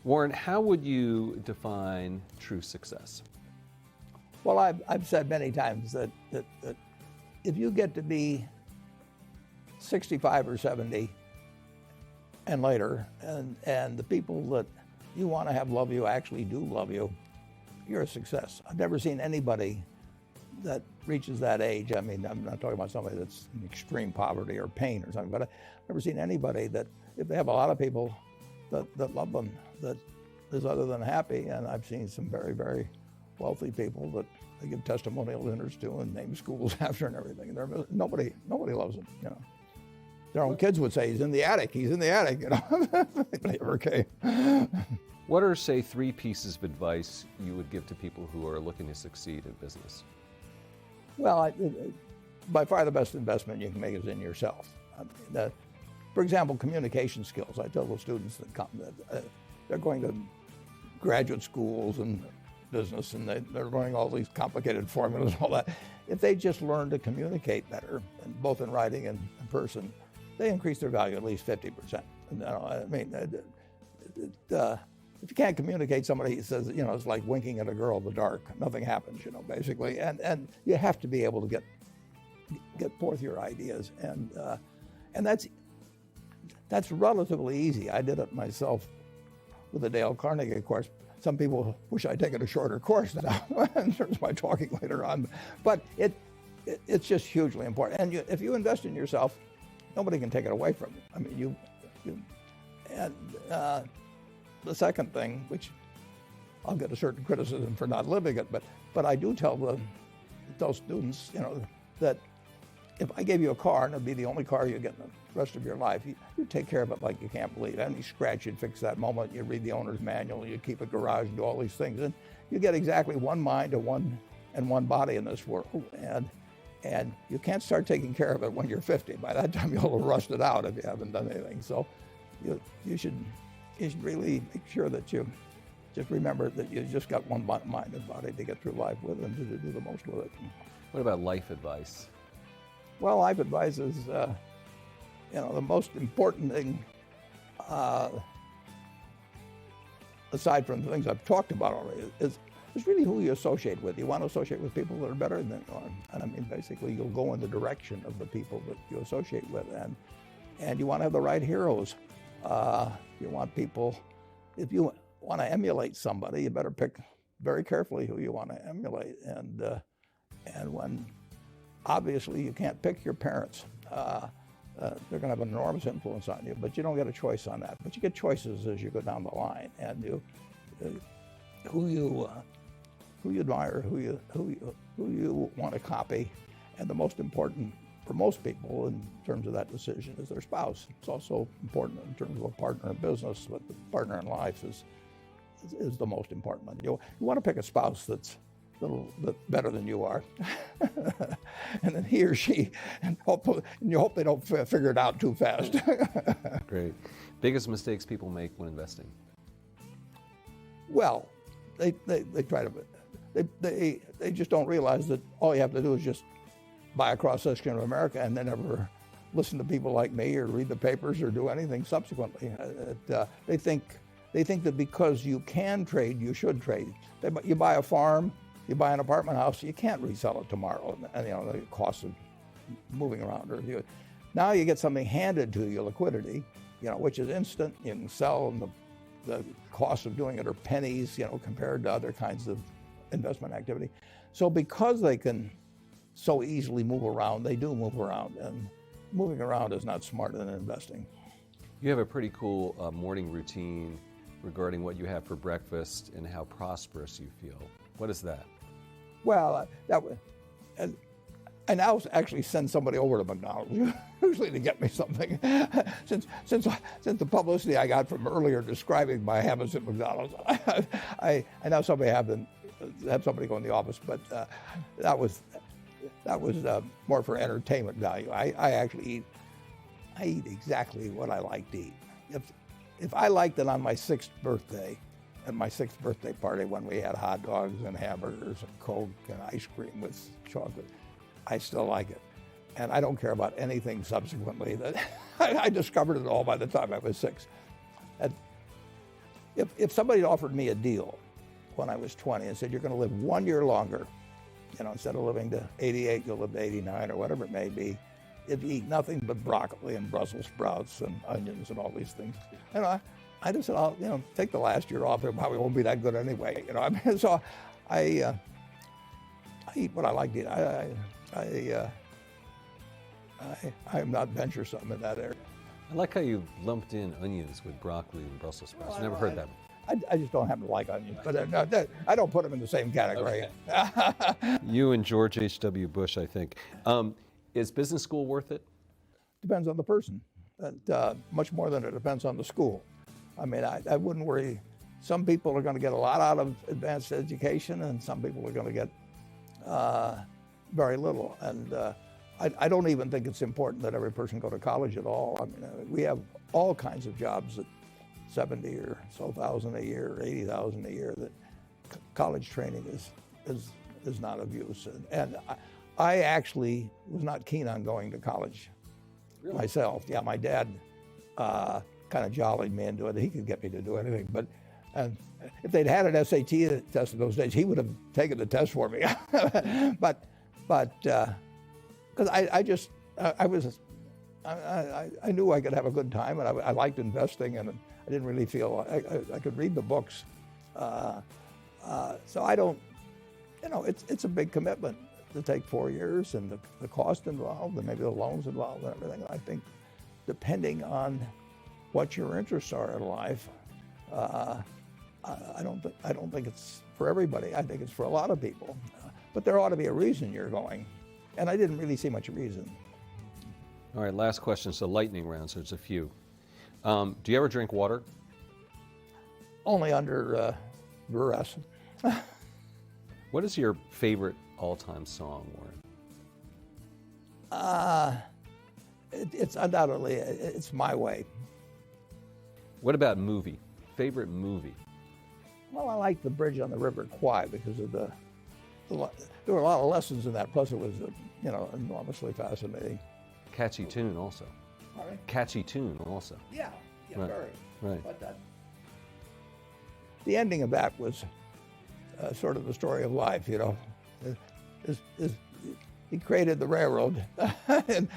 Warren, how would you define true success? Well, I've said many times that if you get to be 65 or 70 and later, and the people that you want to have love you actually do love you, you're a success. I've never seen anybody that reaches that age. I mean, I'm not talking about somebody that's in extreme poverty or pain or something, but I've never seen anybody that, if they have a lot of people that love them, that is other than happy. And I've seen some very, very wealthy people that they give testimonial dinners to and name schools after and everything. Nobody loves them, you know. Their own kids would say, he's in the attic, you know. They never came. What are, say, 3 pieces of advice you would give to people who are looking to succeed in business? Well, by far the best investment you can make is in yourself. I mean, for example, communication skills. I tell the students that come that they're going to graduate schools and business, and they're learning all these complicated formulas and all that. If they just learn to communicate better, and both in writing and in person, they increase their value at least 50%. And, I mean, if you can't communicate, somebody says, you know, it's like winking at a girl in the dark. Nothing happens, you know, basically. And you have to be able to get forth your ideas, and that's relatively easy. I did it myself with the Dale Carnegie course. Some people wish I'd taken a shorter course now in terms of my talking later on. But it's just hugely important. And if you invest in yourself, nobody can take it away from you. I mean, the second thing, which I'll get a certain criticism for not living it, but I do tell those students, you know, that if I gave you a car and it'd be the only car you get in the rest of your life, you take care of it like you can't believe. Any scratch, you'd fix that moment. You read the owner's manual, you keep a garage, and do all these things, and you get exactly one mind and one body in this world. And you can't start taking care of it when you're 50. By that time, you'll have rusted out if you haven't done anything. So you should really make sure that you just remember that you just got one mind and body to get through life with and to do the most with it. What about life advice? Well, life advice is, you know, the most important thing, aside from the things I've talked about already, is really who you associate with. You want to associate with people that are better than you are. And I mean, basically, you'll go in the direction of the people that you associate with. And you want to have the right heroes. You want people, if you want to emulate somebody, you better pick very carefully who you want to emulate. And when, obviously, you can't pick your parents. They're going to have an enormous influence on you, but you don't get a choice on that. But you get choices as you go down the line, and who you admire, who you want to copy, and the most important for most people in terms of that decision is their spouse. It's also important in terms of a partner in business, but the partner in life is the most important one. You want to pick a spouse that's a little bit better than you are, and then he or she, and you hope they don't figure it out too fast. Great. Biggest mistakes people make when investing? Well, they try to, they just don't realize that all you have to do is just buy a cross-section of America and then never listen to people like me or read the papers or do anything subsequently. They think that because you can trade, you should trade. You buy a farm, you buy an apartment house, you can't resell it tomorrow, and you know the cost of moving around. Now you get something handed to you, liquidity, you know, which is instant. You can sell, and the cost of doing it are pennies, you know, compared to other kinds of investment activity. So because they can so easily move around, they do move around, and moving around is not smarter than investing. You have a pretty cool morning routine regarding what you have for breakfast and how prosperous you feel. What is that? Well, I now actually send somebody over to McDonald's, usually to get me something. Since the publicity I got from earlier describing my habits at McDonald's, I now have somebody go in the office, but that was more for entertainment value. I eat exactly what I like to eat. If I liked it on my 6th birthday, at my 6th birthday party when we had hot dogs and hamburgers and Coke and ice cream with chocolate, I still like it. And I don't care about anything subsequently. That I discovered it all by the time I was 6. if somebody offered me a deal when I was 20 and said, you're going to live 1 year longer, instead of living to 88, you'll live to 89 or whatever it may be, if you eat nothing but broccoli and Brussels sprouts and onions and all these things. I just said, I'll take the last year off. It probably won't be that good anyway. So I eat what I like to eat. I'm not venturesome in that area. I like how you lumped in onions with broccoli and Brussels sprouts. Never heard that. I just don't happen to like onions, but I don't put them in the same category. Okay. You and George H.W. Bush, I think. Is business school worth it? Depends on the person, much more than it depends on the school. I mean, I wouldn't worry. Some people are going to get a lot out of advanced education, and some people are going to get very little. And I don't even think it's important that every person go to college at all. I mean, we have all kinds of jobs at 70 or so thousand a year, or 80,000 a year, that college training is not of use. And I actually was not keen on going to college myself. Yeah, my dad kind of jollied me into it. He could get me to do anything. But if they'd had an SAT test in those days, he would have taken the test for me. but because I knew I could have a good time, and I liked investing, and I didn't really feel I could read the books. So I don't, it's a big commitment to take 4 years, and the cost involved, and maybe the loans involved, and everything. I think, depending on what your interests are in life, I don't think it's for everybody. I think it's for a lot of people, but there ought to be a reason you're going, and I didn't really see much reason. All right, last question. It's a lightning round, so it's a few. Do you ever drink water? Only under duress. What is your favorite all-time song, Warren? It's undoubtedly, it's My Way. What about movie? Favorite movie? Well, I like The Bridge on the River Kwai because of there were a lot of lessons in that. Plus, it was enormously fascinating. Catchy tune also. Pardon? Catchy tune also. Yeah, Right. very. Right. But the ending of that was sort of the story of life, He created the railroad, and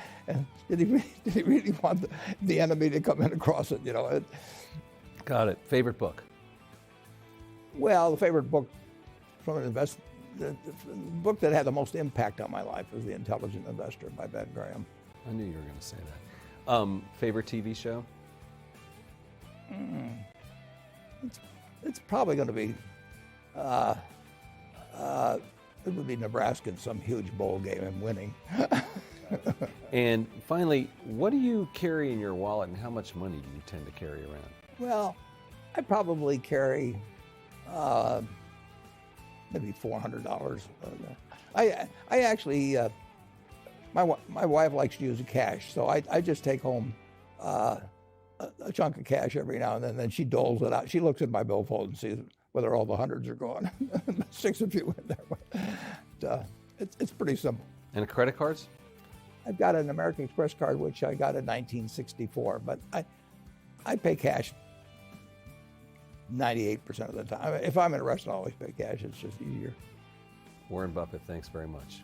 did he really want the enemy to come in across it? Got it. Favorite book? Well, the favorite book from the book that had the most impact on my life was The Intelligent Investor by Ben Graham. I knew you were going to say that. Favorite TV show? It's probably going to be, it would be Nebraska in some huge bowl game and winning. And finally, what do you carry in your wallet, and how much money do you tend to carry around? Well, I probably carry maybe $400. I actually, my wife likes to use cash, so I just take home a chunk of cash every now and then she doles it out. She looks at my billfold and sees whether all the hundreds are gone. Sticks a few in there. It's pretty simple. And credit cards? I've got an American Express card, which I got in 1964, but I pay cash 98% of the time. If I'm in a restaurant, I always pay cash. It's just easier. Warren Buffett, thanks very much.